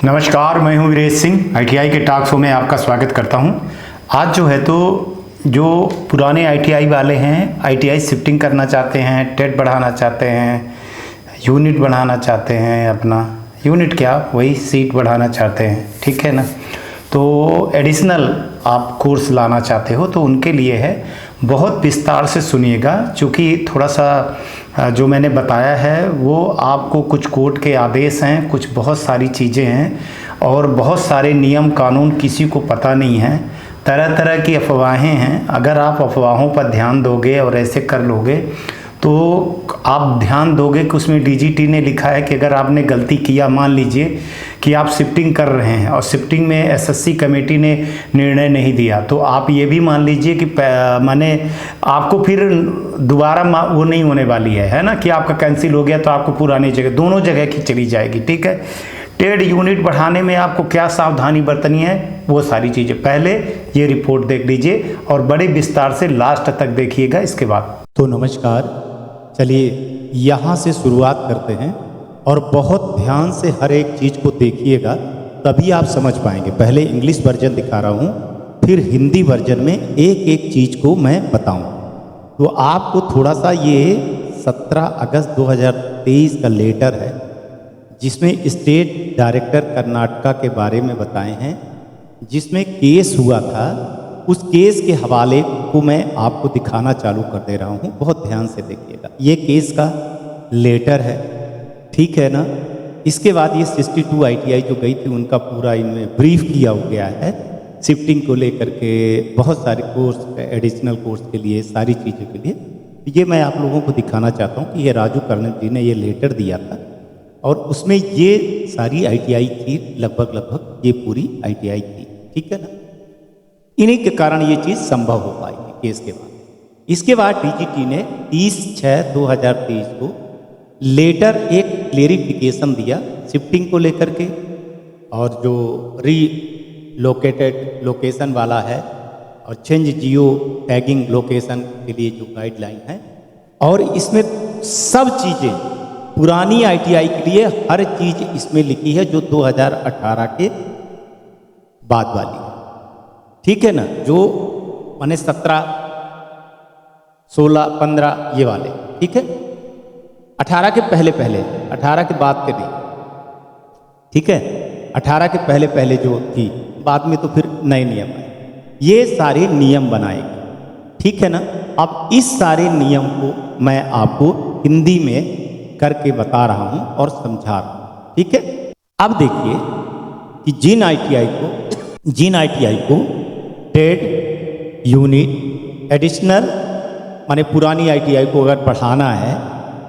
नमस्कार, मैं हूं वीरेश सिंह। आईटीआई के टॉक शो में आपका स्वागत करता हूं। आज जो है तो जो पुराने आईटीआई वाले हैं, आईटीआई शिफ्टिंग करना चाहते हैं, टेट बढ़ाना चाहते हैं, यूनिट बढ़ाना चाहते हैं, अपना यूनिट क्या वही सीट बढ़ाना चाहते हैं, ठीक है ना। तो एडिशनल आप कोर्स लाना चाहते हो तो उनके लिए है, बहुत विस्तार से सुनिएगा, क्योंकि थोड़ा सा जो मैंने बताया है वो आपको कुछ कोर्ट के आदेश हैं, कुछ बहुत सारी चीज़ें हैं और बहुत सारे नियम कानून किसी को पता नहीं है। तरह तरह की अफवाहें हैं। अगर आप अफवाहों पर ध्यान दोगे और ऐसे कर लोगे तो आप ध्यान दोगे कि उसमें डीजीटी ने लिखा है कि अगर आपने गलती किया, मान लीजिए कि आप शिफ्टिंग कर रहे हैं और शिफ्टिंग में एसएससी कमेटी ने निर्णय नहीं दिया, तो आप ये भी मान लीजिए कि माने आपको फिर दोबारा वो नहीं होने वाली है ना, कि आपका कैंसिल हो गया तो आपको पुरानी जगह, दोनों जगह की चली जाएगी, ठीक है। टेट यूनिट बढ़ाने में आपको क्या सावधानी बरतनी है, वो सारी चीज़ें पहले ये रिपोर्ट देख लीजिए और बड़े विस्तार से लास्ट तक देखिएगा इसके बाद। तो नमस्कार, चलिए यहाँ से शुरुआत करते हैं और बहुत ध्यान से हर एक चीज़ को देखिएगा, तभी आप समझ पाएंगे। पहले इंग्लिश वर्जन दिखा रहा हूँ, फिर हिंदी वर्जन में एक एक चीज़ को मैं बताऊँ। तो आपको थोड़ा सा ये 17 अगस्त 2023 का लेटर है, जिसमें स्टेट डायरेक्टर कर्नाटका के बारे में बताए हैं, जिसमें केस हुआ था। उस केस के हवाले को मैं आपको दिखाना चालू कर दे रहा हूँ, बहुत ध्यान से देखिएगा। ये केस का लेटर है, ठीक है ना। इसके बाद ये 62 आईटीआई जो गई थी उनका पूरा इनमें ब्रीफ किया हो गया है, शिफ्टिंग को लेकर के, बहुत सारे कोर्स, एडिशनल कोर्स के लिए, सारी चीज़ों के लिए। ये मैं आप लोगों को दिखाना चाहता हूँ कि ये राजू कर्नल जी ने ये लेटर दिया था और उसमें ये सारी आईटीआई थी, लगभग ये पूरी आईटीआई थी, ठीक है ना। इन्हीं के कारण ये चीज़ संभव हो पाई है केस के बाद। इसके बाद डीजीटी ने 30/6/2023 को लेटर एक क्लेरिफिकेशन दिया शिफ्टिंग को लेकर के, और जो रीलोकेटेड लोकेशन वाला है और चेंज जियो टैगिंग लोकेशन के लिए जो गाइडलाइन है, और इसमें सब चीज़ें पुरानी आईटीआई के लिए हर चीज़ इसमें लिखी है जो 2018 के बाद वाली, ठीक है ना। जो माने 17, 16, 15 ये वाले, ठीक है। 18 के पहले 18 के बाद के नहीं, ठीक है। 18 के पहले जो थी, बाद में तो फिर नए नियम आए, ये सारे नियम बनाएंगे, ठीक है ना। अब इस सारे नियम को मैं आपको हिंदी में करके बता रहा हूँ और समझा रहा हूँ, ठीक है। अब देखिए कि जिन आईटीआई को टेट यूनिट एडिशनल माने पुरानी आईटीआई को अगर बढ़ाना है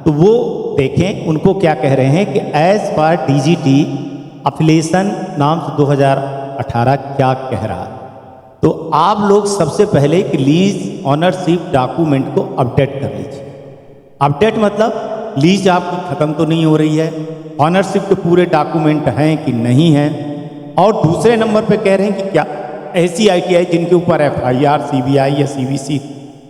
तो वो देखें उनको क्या कह रहे हैं कि एज पर डीजीटी अफिलिएशन नाम से 2018 क्या कह रहा है। तो आप लोग सबसे पहले कि लीज ऑनरशिप डॉक्यूमेंट को अपडेट कर लीजिए। अपडेट मतलब लीज आपकी ख़त्म तो नहीं हो रही है, ऑनरशिप के पूरे डॉक्यूमेंट हैं कि नहीं हैं। और दूसरे नंबर पे कह रहे हैं कि क्या ऐसी आईटीआई जिनके ऊपर एफआईआर, सीबीआई या सीवीसी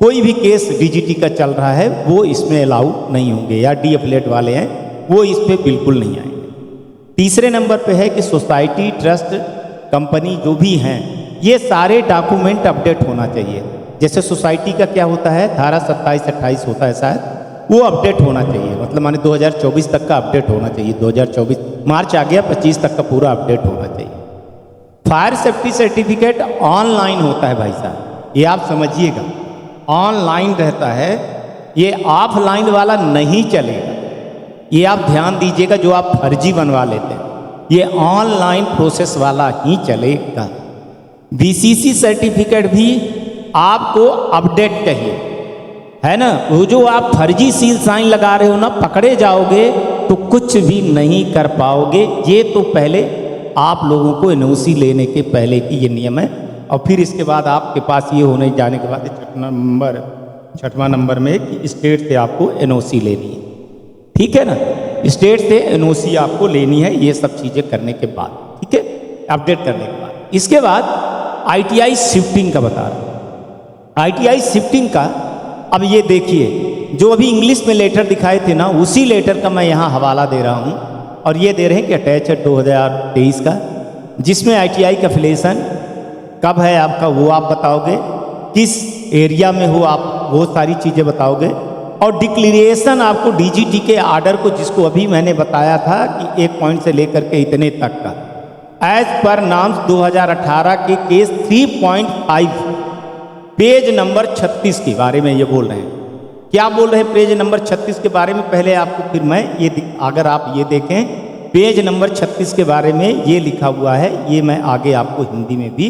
कोई भी केस डीजीटी का चल रहा है वो इसमें अलाउ नहीं होंगे, या डीएफलेट वाले हैं वो इस पर बिल्कुल नहीं आएंगे। तीसरे नंबर पे है कि सोसाइटी, ट्रस्ट, कंपनी जो भी हैं, ये सारे डॉक्यूमेंट अपडेट होना चाहिए। जैसे सोसाइटी का क्या होता है, धारा 27-28 होता है शायद, वो अपडेट होना चाहिए, मतलब माने 2024 तक का अपडेट होना चाहिए। 2024 मार्च आ गया, 25 तक का पूरा अपडेट होना चाहिए। फायर सेफ्टी सर्टिफिकेट ऑनलाइन होता है भाई साहब, ये आप समझिएगा, ऑनलाइन रहता है, ये ऑफलाइन वाला नहीं चलेगा। ये आप ध्यान दीजिएगा, जो आप फर्जी बनवा लेते हैं, ये ऑनलाइन प्रोसेस वाला ही चलेगा। बीसीसी सर्टिफिकेट भी आपको अपडेट चाहिए, है ना। वो जो आप फर्जी सील साइन लगा रहे हो ना, पकड़े जाओगे तो कुछ भी नहीं कर पाओगे। ये तो पहले आप लोगों को एनओसी लेने के पहले की ये नियम है। और फिर इसके बाद आपके पास ये होने जाने के बाद छठवां नंबर में कि स्टेट से आपको एनओसी लेनी है, ठीक है ना। स्टेट से एनओसी आपको लेनी है, ये सब चीज़ें करने के बाद, ठीक है, अपडेट करने के बाद। इसके बाद आईटीआई शिफ्टिंग का बता रहा हूँ। आईटीआई शिफ्टिंग का अब ये देखिए, जो अभी इंग्लिश में लेटर दिखाए थे ना, उसी लेटर का मैं यहाँ हवाला दे रहा हूँ और ये दे रहे हैं कि अटैच है 2023 का, जिसमें ITI का एफिलिएशन कब है आपका वो आप बताओगे, किस एरिया में हो आप वो सारी चीज़ें बताओगे, और डिक्लेरेशन आपको DGT के आर्डर को, जिसको अभी मैंने बताया था कि 1 पॉइंट से लेकर के इतने तक का, एज पर नाम्स 2018 के केस 3.5 पेज नंबर 36 के बारे में ये बोल रहे हैं। क्या बोल रहे हैं पेज नंबर 36 के बारे में? पहले आपको फिर मैं अगर आप ये देखें पेज नंबर 36 के बारे में ये लिखा हुआ है, ये मैं आगे आपको हिंदी में भी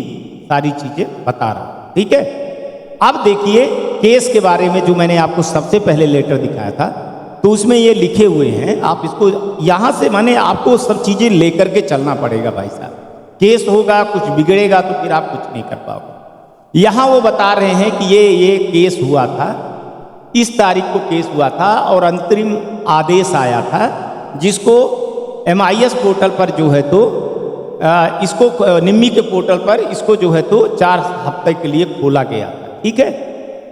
सारी चीज़ें बता रहा हूँ, ठीक है। अब देखिए केस के बारे में जो मैंने आपको सबसे पहले लेटर दिखाया था, तो उसमें ये लिखे हुए हैं, आप इसको यहाँ से माने आपको सब चीज़ें लेकर के चलना पड़ेगा भाई साहब। केस होगा, कुछ बिगड़ेगा तो फिर आप कुछ नहीं कर पाओगे। यहाँ वो बता रहे हैं कि ये केस हुआ था, इस तारीख को केस हुआ था और अंतरिम आदेश आया था, जिसको MIS पोर्टल पर जो है तो इसको निम्मी के पोर्टल पर इसको जो है तो 4 हफ्ते के लिए खोला गया, ठीक है।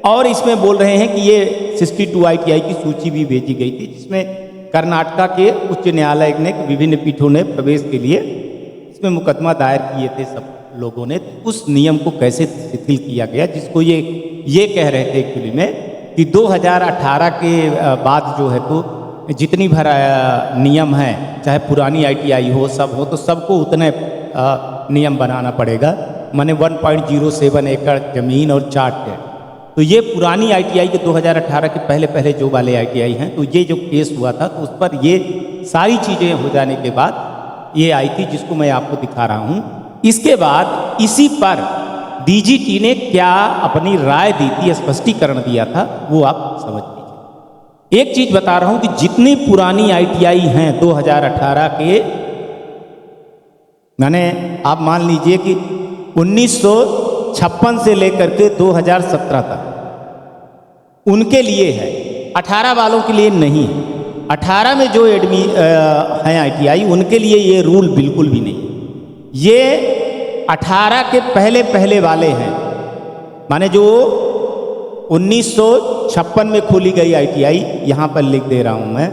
और इसमें बोल रहे हैं कि ये 62 ITI की सूची भी भेजी गई थी, जिसमें कर्नाटका के उच्च न्यायालय ने विभिन्न पीठों ने प्रवेश के लिए इसमें मुकदमा दायर किए थे सब लोगों ने। उस नियम को कैसे शिथिल किया गया, जिसको ये कह रहे थे एक्चुअली में कि 2018 के बाद जो है तो जितनी भर नियम है, चाहे पुरानी ITI हो सब हो, तो सबको उतने नियम बनाना पड़ेगा। माने 1.07 एकड़ जमीन और 4 टेट। तो ये पुरानी ITI के 2018 के पहले जो वाले ITI हैं, तो ये जो केस हुआ था तो उस पर ये सारी चीज़ें हो जाने के बाद ये आई थी, जिसको मैं आपको दिखा रहा हूँ। इसके बाद इसी पर DGT ने क्या अपनी राय दी थी, स्पष्टीकरण दिया था, वो आप समझ लीजिए। एक चीज बता रहा हूं कि जितनी पुरानी ITI हैं 2018 के, माने आप मान लीजिए कि 1956 से लेकर के 2017 तक उनके लिए है, 18 वालों के लिए नहीं है। 18 में जो हैं ITI उनके लिए ये रूल बिल्कुल भी नहीं। ये 18 के पहले वाले हैं, माने जो 1956 में खोली गई ITI, यहाँ पर लिख दे रहा हूँ मैं,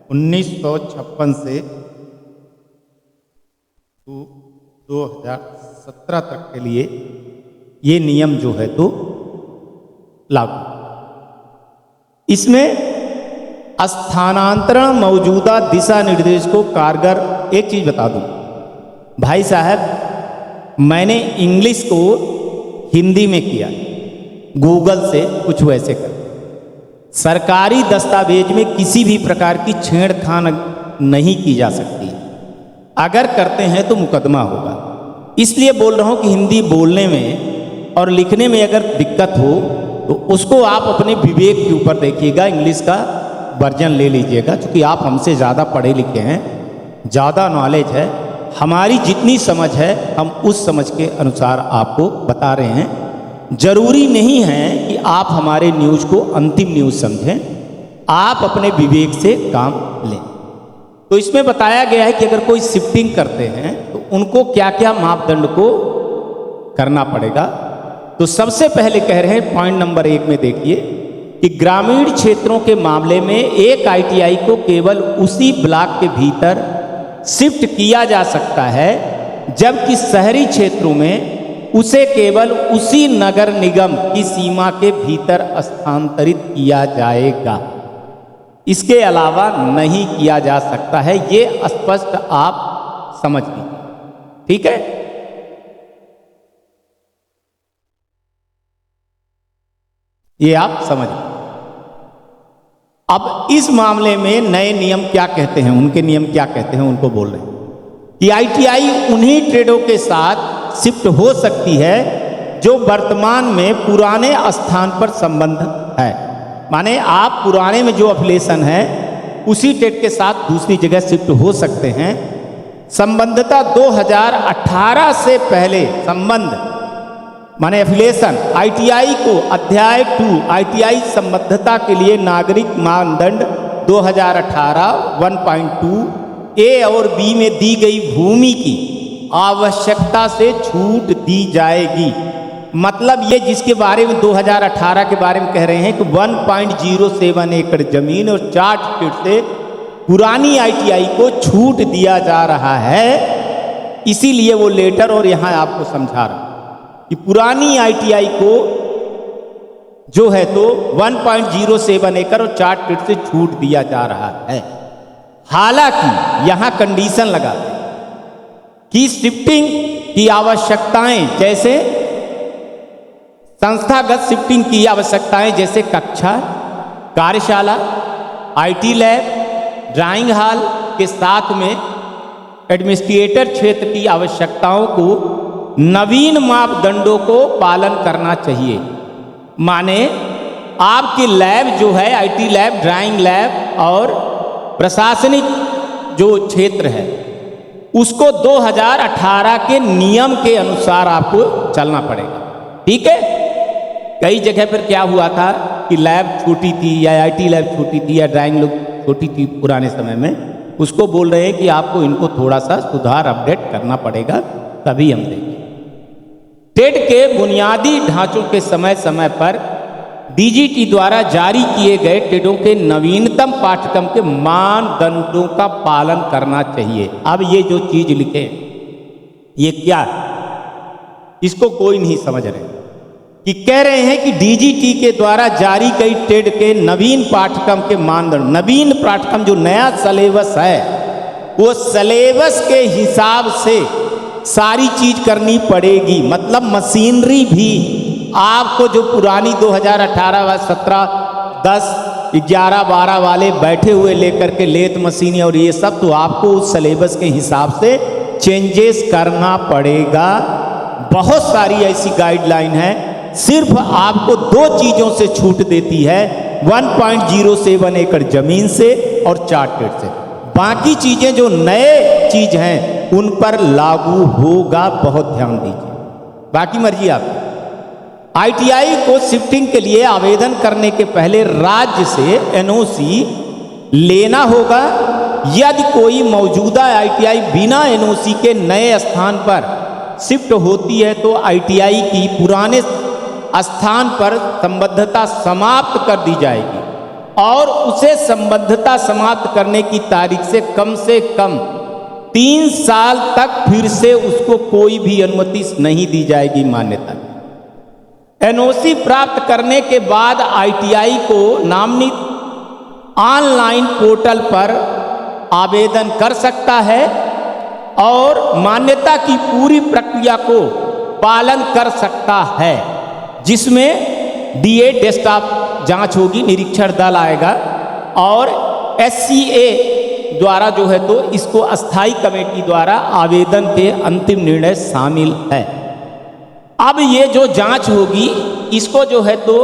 1956 से 2017 तक के लिए ये नियम जो है तो लागू। इसमें स्थानांतरण मौजूदा दिशा निर्देश को कारगर, एक चीज बता दूं भाई साहब, मैंने इंग्लिश को हिंदी में किया, गूगल से कुछ वैसे कर। सरकारी दस्तावेज में किसी भी प्रकार की छेड़खानी नहीं की जा सकती, अगर करते हैं तो मुकदमा होगा। इसलिए बोल रहा हूं कि हिंदी बोलने में और लिखने में अगर दिक्कत हो तो उसको आप अपने विवेक के ऊपर देखिएगा, इंग्लिश का वर्जन ले लीजिएगा, क्योंकि आप हमसे ज़्यादा पढ़े लिखे हैं, ज़्यादा नॉलेज है। हमारी जितनी समझ है हम उस समझ के अनुसार आपको बता रहे हैं। जरूरी नहीं है कि आप हमारे न्यूज़ को अंतिम न्यूज़ समझें, आप अपने विवेक से काम लें। तो इसमें बताया गया है कि अगर कोई शिफ्टिंग करते हैं तो उनको क्या क्या मापदंड को करना पड़ेगा। तो सबसे पहले कह रहे हैं पॉइंट नंबर 1 में देखिए कि ग्रामीण क्षेत्रों के मामले में एक ITI को केवल उसी ब्लॉक के भीतर शिफ्ट किया जा सकता है, जबकि शहरी क्षेत्रों में उसे केवल उसी नगर निगम की सीमा के भीतर स्थानांतरित किया जाएगा, इसके अलावा नहीं किया जा सकता है। ये स्पष्ट आप समझ लीजिए, ठीक है। ये आप समझिए। अब इस मामले में नए नियम क्या कहते हैं, उनके नियम क्या कहते हैं, उनको बोल रहे हैं कि ITI उन्हीं ट्रेडों के साथ शिफ्ट हो सकती है जो वर्तमान में पुराने स्थान पर संबंध है। माने आप पुराने में जो एफिलिएशन है उसी ट्रेड के साथ दूसरी जगह शिफ्ट हो सकते हैं। संबंधता 2018 से पहले संबंध माने एफिलिएशन ITI को अध्याय 2 ITI संबद्धता के लिए नागरिक मानदंड 2018 1.2 A और B में दी गई भूमि की आवश्यकता से छूट दी जाएगी। मतलब ये जिसके बारे में 2018 के बारे में कह रहे हैं कि 1.07 एकड़ जमीन और 4 फीट से पुरानी आईटीआई को छूट दिया जा रहा है। इसीलिए वो लेटर और यहां आपको समझा रहा हूं कि पुरानी आईटीआई को जो है तो 1.07 एकड़ और 4 फीट से छूट दिया जा रहा है। हालांकि यहां कंडीशन लगाते हैं कि शिफ्टिंग की आवश्यकताएं, जैसे संस्थागत शिफ्टिंग की आवश्यकताएं जैसे कक्षा, कार्यशाला, आईटी लैब, ड्राइंग हॉल के साथ में एडमिनिस्ट्रेटर क्षेत्र की आवश्यकताओं को नवीन मापदंडों को पालन करना चाहिए। माने आपकी लैब जो है, आईटी लैब, ड्राइंग लैब और प्रशासनिक जो क्षेत्र है उसको 2018 के नियम के अनुसार आपको चलना पड़ेगा। ठीक है। कई जगह पर क्या हुआ था कि लैब छोटी थी या आईटी लैब छोटी थी या ड्राइंग लैब छोटी थी पुराने समय में, उसको बोल रहे हैं कि आपको इनको थोड़ा सा सुधार अपडेट करना पड़ेगा, तभी हम देंगे। टेट के बुनियादी ढांचों के समय समय पर डीजीटी द्वारा जारी किए गए टेटों के नवीनतम पाठ्यक्रम के मानदंडों का पालन करना चाहिए। अब ये जो चीज लिखे ये क्या है, इसको कोई नहीं समझ रहे कि कह रहे हैं कि डीजीटी के द्वारा जारी कई टेट के नवीन पाठ्यक्रम के मानदंड, नवीन पाठ्यक्रम जो नया सिलेबस है वो सिलेबस के हिसाब से सारी चीज करनी पड़ेगी। मतलब मशीनरी भी आपको जो पुरानी 2018 व 17, 10, 11, 12 वाले बैठे हुए लेकर के लेथ मशीन और ये सब, तो आपको उस सिलेबस के हिसाब से चेंजेस करना पड़ेगा। बहुत सारी ऐसी गाइडलाइन है, सिर्फ आपको 2 चीजों से छूट देती है, 1.07 एकड़ जमीन से और 4 फीट से। बाकी चीजें जो नए चीज हैं उन पर लागू होगा, बहुत ध्यान दीजिए। बाकी मर्जी आपकी। आईटीआई को शिफ्टिंग के लिए आवेदन करने के पहले राज्य से एनओसी लेना होगा। यदि कोई मौजूदा आईटीआई बिना एनओसी के नए स्थान पर शिफ्ट होती है तो आईटीआई की पुराने स्थान पर संबद्धता समाप्त कर दी जाएगी और उसे संबद्धता समाप्त करने की तारीख से कम 3 साल तक फिर से उसको कोई भी अनुमति नहीं दी जाएगी, मान्यता। एनओसी प्राप्त करने के बाद आईटीआई को नामित ऑनलाइन पोर्टल पर आवेदन कर सकता है और मान्यता की पूरी प्रक्रिया को पालन कर सकता है, जिसमें डीए डेस्कटॉप जांच होगी, निरीक्षण दल आएगा और एससीए द्वारा जो है तो इसको अस्थाई कमेटी द्वारा आवेदन के अंतिम निर्णय शामिल है। अब ये जो जांच होगी इसको जो है तो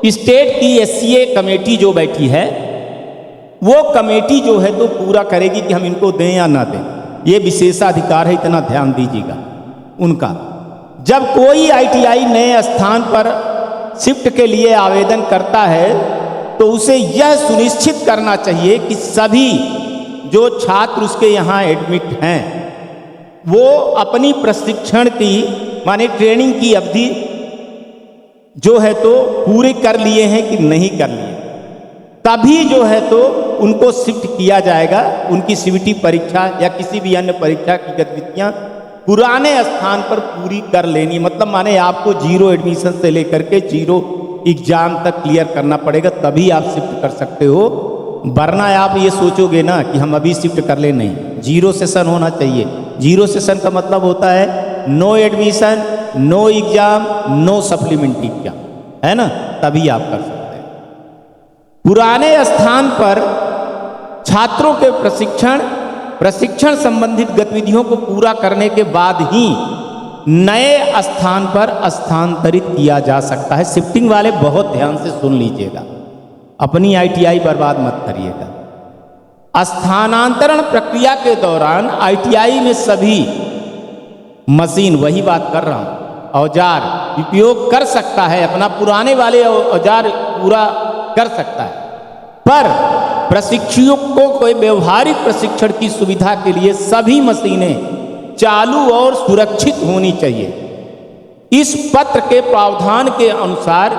स्टेट की एससीए कमेटी जो बैठी है वो कमेटी जो है तो पूरा करेगी कि हम इनको दें या ना दें। ये विशेषाधिकार है, इतना ध्यान दीजिएगा उनका। जब कोई आईटीआई नए स्थान पर शिफ्ट के लिए आवेदन करता है तो उसे यह सुनिश्चित करना चाहिए कि सभी जो छात्र उसके यहाँ एडमिट हैं वो अपनी प्रशिक्षण की माने ट्रेनिंग की अवधि जो है तो पूरी कर लिए हैं कि नहीं कर लिए, तभी जो है तो उनको शिफ्ट किया जाएगा। उनकी सीवीटी परीक्षा या किसी भी अन्य परीक्षा की गतिविधियां पुराने स्थान पर पूरी कर लेनी। मतलब माने आपको 0 एडमिशन से लेकर के 0 एग्जाम तक क्लियर करना पड़ेगा, तभी आप शिफ्ट कर सकते हो। वरना आप ये सोचोगे ना कि हम अभी शिफ्ट कर ले, नहीं, 0 सेशन होना चाहिए। 0 सेशन का मतलब होता है no admission, no exam, no supplementary exam, है ना, तभी आप कर सकते हैं। पुराने स्थान पर छात्रों के प्रशिक्षण संबंधित गतिविधियों को पूरा करने के बाद ही नए स्थान पर स्थानांतरित किया जा सकता है। शिफ्टिंग वाले बहुत ध्यान से सुन लीजिएगा, अपनी आईटीआई बर्बाद मत करिएगा। स्थानांतरण प्रक्रिया के दौरान आईटीआई में सभी मशीन, वही बात कर रहा हूं, औजार उपयोग कर सकता है, अपना पुराने वाले औजार पूरा कर सकता है, पर प्रशिक्षुओं को व्यवहारिक प्रशिक्षण की सुविधा के लिए सभी मशीनें चालू और सुरक्षित होनी चाहिए। इस पत्र के प्रावधान के अनुसार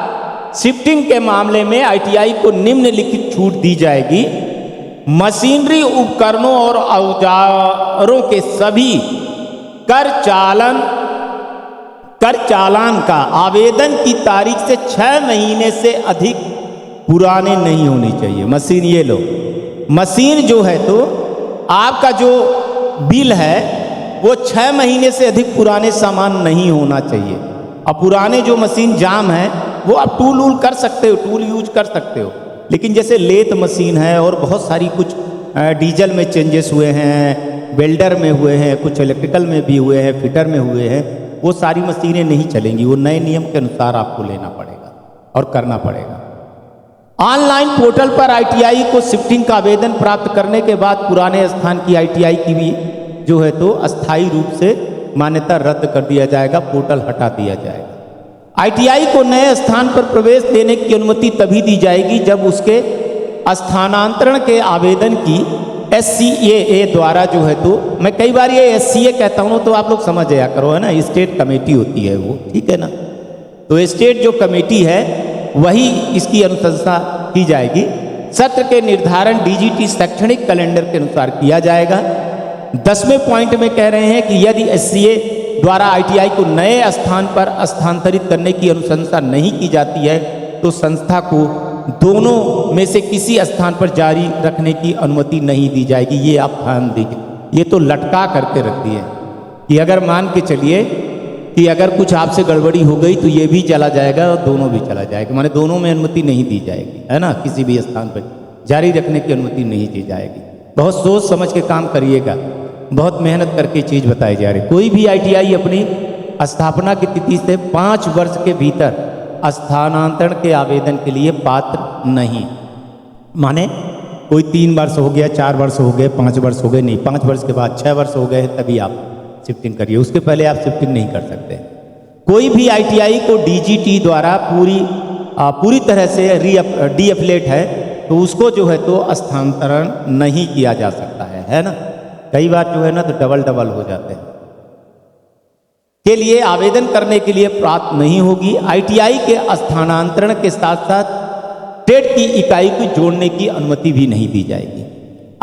शिफ्टिंग के मामले में आईटीआई को निम्नलिखित छूट दी जाएगी। मशीनरी उपकरणों और औजारों के सभी कर चालान का आवेदन की तारीख से 6 महीने से अधिक पुराने नहीं होने चाहिए। मशीन, ये लो, मशीन जो है तो आपका जो बिल है वो 6 महीने से अधिक पुराने सामान नहीं होना चाहिए। अब पुराने जो मशीन जाम है वो आप टूल वूल कर सकते हो, टूल यूज कर सकते हो, लेकिन जैसे लेथ मशीन है और बहुत सारी कुछ डीजल में चेंजेस हुए हैं, वेल्डर में हुए हैं, कुछ इलेक्ट्रिकल में भी हुए हैं, फिटर में हुए हैं, वो सारी मशीनें नहीं चलेंगी। वो नए नियम के अनुसार आपको लेना पड़ेगा और करना पड़ेगा। ऑनलाइन पोर्टल पर आईटीआई को शिफ्टिंग का आवेदन प्राप्त करने के बाद पुराने स्थान की आईटीआई की भी जो है तो अस्थायी रूप से मान्यता रद्द कर दिया जाएगा, पोर्टल हटा दिया जाएगा। आईटीआई को नए स्थान पर प्रवेश देने की अनुमति तभी दी जाएगी जब उसके स्थानांतरण के आवेदन की SCAA द्वारा जो है तो, मैं कई बार ये SCA कहता हूँ तो आप लोग समझ जाया करो, है ना, स्टेट कमेटी होती है वो, ठीक है ना। तो स्टेट जो कमेटी है वही इसकी अनुशंसा की जाएगी। सत्र के निर्धारण DGT शैक्षणिक कैलेंडर के अनुसार किया जाएगा। 10वें पॉइंट में कह रहे हैं कि यदि SCA द्वारा ITI को नए स्थान पर स्थानांतरित करने की अनुशंसा नहीं की जाती है तो संस्था को दोनों में से किसी स्थान पर जारी रखने की अनुमति नहीं दी जाएगी। ये आप ध्यान दीजिए, ये तो लटका करके रख दिए कि अगर मान के चलिए कि अगर कुछ आपसे गड़बड़ी हो गई तो ये भी चला जाएगा और दोनों भी चला जाएगा, माने दोनों में अनुमति नहीं दी जाएगी, है ना, किसी भी स्थान पर जारी रखने की अनुमति नहीं दी जाएगी। बहुत सोच समझ के काम करिएगा, बहुत मेहनत करके चीज़ बताई जा रही। कोई भी ITI अपनी स्थापना की तिथि से 5 वर्ष के भीतर स्थानांतरण के आवेदन के लिए पात्र नहीं, माने कोई 3 वर्ष हो गया, 4 वर्ष हो गए, 5 वर्ष हो गए, नहीं, 5 वर्ष के बाद 6 वर्ष हो गए तभी आप शिफ्टिंग करिए, उसके पहले आप शिफ्टिंग नहीं कर सकते। कोई भी ITI को DGT द्वारा पूरी तरह से डीएफिलेट है तो उसको जो है तो स्थानांतरण नहीं किया जा सकता है ना। कई बार जो है ना तो डबल हो जाते हैं, के लिए आवेदन करने के लिए प्राप्त नहीं होगी। ITI के स्थानांतरण के साथ साथ ट्रेड की इकाई को जोड़ने की अनुमति भी नहीं दी जाएगी।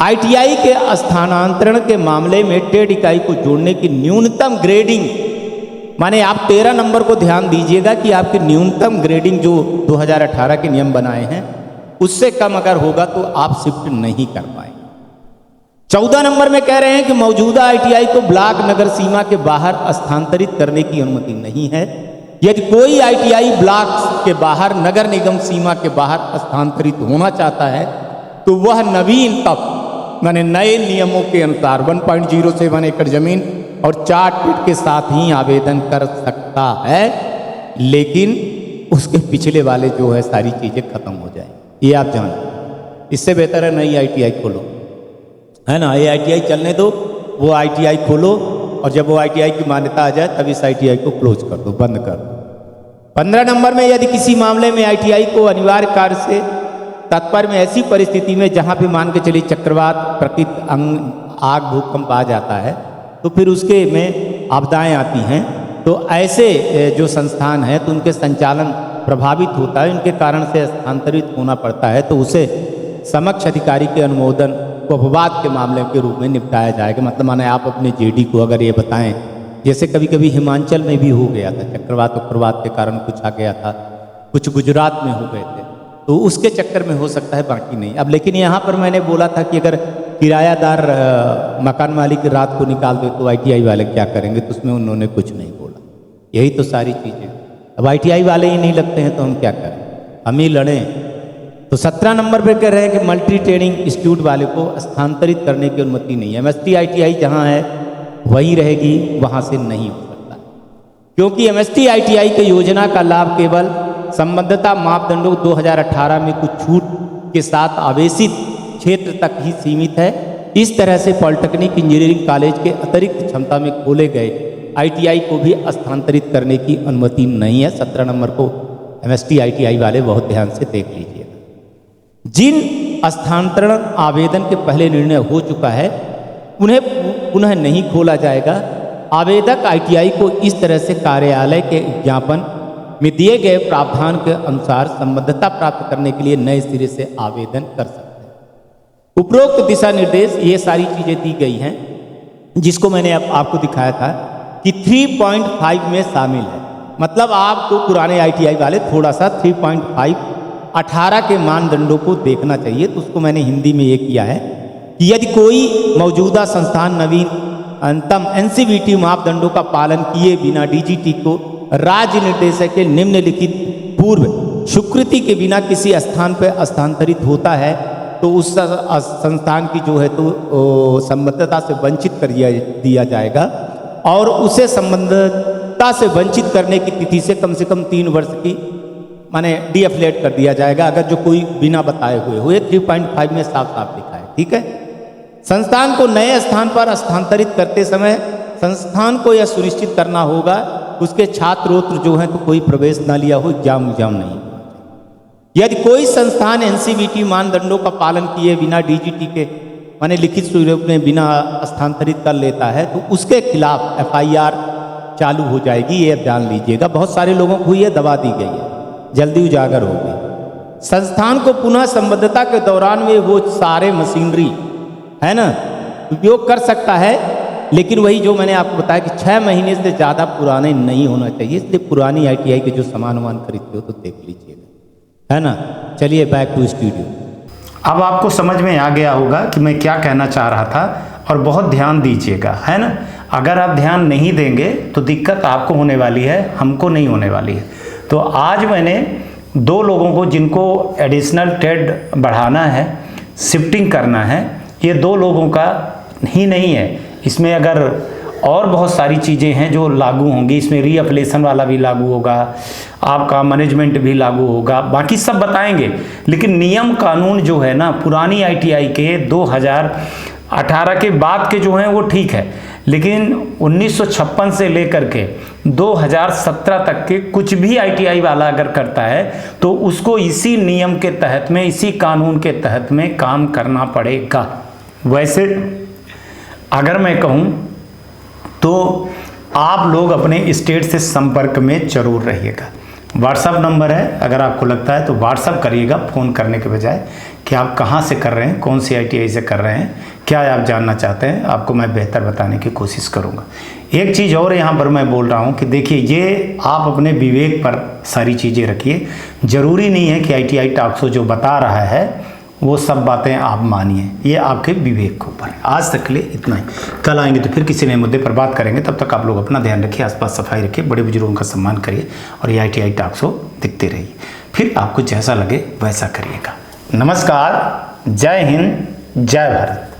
ITI के स्थानांतरण के मामले में ट्रेड इकाई को जोड़ने की न्यूनतम ग्रेडिंग, माने आप 13 नंबर को ध्यान दीजिएगा कि आपकी न्यूनतम ग्रेडिंग जो 2018 के नियम बनाए हैं उससे कम अगर होगा तो आप शिफ्ट नहीं कर पाएंगे। 14 नंबर में कह रहे हैं कि मौजूदा ITI को ब्लॉक नगर सीमा के बाहर स्थानांतरित करने की अनुमति नहीं है। यदि कोई ITI ब्लॉक के बाहर नगर निगम सीमा के बाहर स्थानांतरित होना चाहता है तो वह नवीनतम माने नए नियमों के अनुसार 1.07 एकड़ जमीन और 4 फीट के साथ ही आवेदन कर सकता है, लेकिन उसके पिछले वाले जो है सारी चीज़ें खत्म हो जाए, ये आप जान। इससे बेहतर है नई ITI खोलो, है ना, ये ITI चलने दो, वो ITI खोलो और जब वो ITI की मान्यता आ जाए तब इस ITI को क्लोज कर दो, बंद कर दो। 15 नंबर में यदि किसी मामले में ITI को अनिवार्य कार्य से तात्पर्य में ऐसी परिस्थिति में जहाँ पे मान के चलिए चक्रवात, प्राकृतिक आग, भूकंप आ जाता है तो फिर उसके में आपदाएं आती हैं, तो ऐसे जो संस्थान हैं तो उनके संचालन प्रभावित होता है, उनके कारण से स्थानांतरित होना पड़ता है, तो उसे समक्ष अधिकारी के अनुमोदन को अपवाद के मामले के रूप में निपटाया जाएगा। मतलब माने आप अपने JD को अगर ये बताएं, जैसे कभी कभी हिमाचल में भी हो गया था, चक्रवात के कारण कुछ आ गया था, कुछ गुजरात में हो गए थे, तो उसके चक्कर में हो सकता है, बाकी नहीं। अब लेकिन यहाँ पर मैंने बोला था कि अगर किरायादार मकान मालिक रात को निकाल दे तो ITI वाले क्या करेंगे, तो उसमें उन्होंने कुछ नहीं बोला। यही तो सारी चीज़ें। अब ITI वाले ही नहीं लगते हैं तो हम क्या करें, हम ही लड़ें। तो 17 नंबर पे कह रहे हैं कि मल्टी ट्रेनिंग इंस्टीट्यूट वाले को स्थानांतरित करने की अनुमति नहीं है। MST ITI जहाँ है वही रहेगी, वहाँ से नहीं हो सकता, क्योंकि MST ITI के योजना का लाभ केवल संबद्धता मापदंडों 2018 में कुछ छूट के साथ आवेशित क्षेत्र तक ही सीमित है। इस तरह से पॉलिटेक्निक इंजीनियरिंग कॉलेज के अतिरिक्त क्षमता में खोले गए ITI को भी स्थानांतरित करने की अनुमति नहीं है। 17 नंबर को MST ITI वाले बहुत ध्यान से देख लीजिएगा। जिन स्थानांतरण आवेदन के पहले निर्णय हो चुका है उन्हें पुनः नहीं खोला जाएगा। आवेदक ITI को इस तरह से कार्यालय के ज्ञापन में दिए गए प्रावधान के अनुसार संबद्धता प्राप्त करने के लिए नए सिरे से आवेदन कर सकते हैं। उपरोक्त दिशा निर्देश ये सारी चीज़ें दी गई हैं, जिसको मैंने अब आपको दिखाया था कि 3.5 में शामिल है। मतलब आपको पुराने ITI वाले थोड़ा सा 3.5 18 के मानदंडों को देखना चाहिए। तो उसको मैंने हिंदी में ये किया है कि यदि कोई मौजूदा संस्थान नवीनतम NCVT मापदंडों का पालन किए बिना DGT को राज्य निर्देशक के निम्नलिखित पूर्व स्वीकृति के बिना किसी स्थान पर स्थानांतरित होता है तो उस संस्थान की जो है तो संबद्धता से वंचित कर दिया जाएगा और उसे संबद्धता से वंचित करने की तिथि से कम 3 वर्ष की माने डीएफिलेट कर दिया जाएगा, अगर जो कोई बिना बताए हुए 3.5 में साफ साफ लिखा है। ठीक है। संस्थान को नए स्थान पर स्थानांतरित करते समय संस्थान को यह सुनिश्चित करना होगा उसके छात्रोत्र जो है तो कोई प्रवेश न लिया हो, एग्जाम नहीं। यदि कोई संस्थान NCVT मानदंडों का पालन किए बिना DGT के माने लिखित स्वरूप में बिना स्थानांतरित कर लेता है तो उसके खिलाफ FIR चालू हो जाएगी। ये ध्यान लीजिएगा, बहुत सारे लोगों को ये दबा दी गई है, जल्दी उजागर होगी। संस्थान को पुनः संबद्धता के दौरान में वो सारे मशीनरी है ना उपयोग कर सकता है, लेकिन वही जो मैंने आपको बताया कि 6 महीने से ज़्यादा पुराने नहीं होना चाहिए। इसलिए पुरानी ITI के जो सामान खरीदते हो तो देख लीजिएगा, है ना। चलिए बैक टू स्टूडियो। अब आपको समझ में आ गया होगा कि मैं क्या कहना चाह रहा था, और बहुत ध्यान दीजिएगा, है ना। अगर आप ध्यान नहीं देंगे तो दिक्कत आपको होने वाली है, हमको नहीं होने वाली है। तो आज मैंने 2 लोगों को जिनको एडिशनल टेड बढ़ाना है, शिफ्टिंग करना है, ये 2 लोगों का ही नहीं है, इसमें अगर और बहुत सारी चीज़ें हैं जो लागू होंगी। इसमें रीअप्लेसन वाला भी लागू होगा, आपका मैनेजमेंट भी लागू होगा, बाकी सब बताएंगे। लेकिन नियम कानून जो है ना पुरानी ITI के 2018 के बाद के जो हैं वो ठीक है, लेकिन 1956 से लेकर के 2017 तक के कुछ भी ITI वाला अगर करता है तो उसको इसी नियम के तहत में, इसी कानून के तहत में काम करना पड़ेगा। वैसे अगर मैं कहूँ तो आप लोग अपने स्टेट से संपर्क में जरूर रहिएगा। व्हाट्सअप नंबर है, अगर आपको लगता है तो व्हाट्सअप करिएगा फ़ोन करने के बजाय, कि आप कहाँ से कर रहे हैं, कौन सी ITI से कर रहे हैं, क्या आप जानना चाहते हैं, आपको मैं बेहतर बताने की कोशिश करूँगा। एक चीज़ और यहाँ पर मैं बोल रहा हूँ कि देखिए, ये आप अपने विवेक पर सारी चीज़ें रखिए। ज़रूरी नहीं है कि ITI टॉक्सो जो बता रहा है वो सब बातें आप मानिए, ये आपके विवेक के ऊपर है। आज तक के लिए इतना ही, कल आएंगे तो फिर किसी नए मुद्दे पर बात करेंगे। तब तक आप लोग अपना ध्यान रखिए, आसपास सफाई रखिए, बड़े बुजुर्गों का सम्मान करिए और ये ITI टॉक्सो दिखते रहिए। फिर आपको जैसा लगे वैसा करिएगा। नमस्कार, जय हिंद, जय भारत।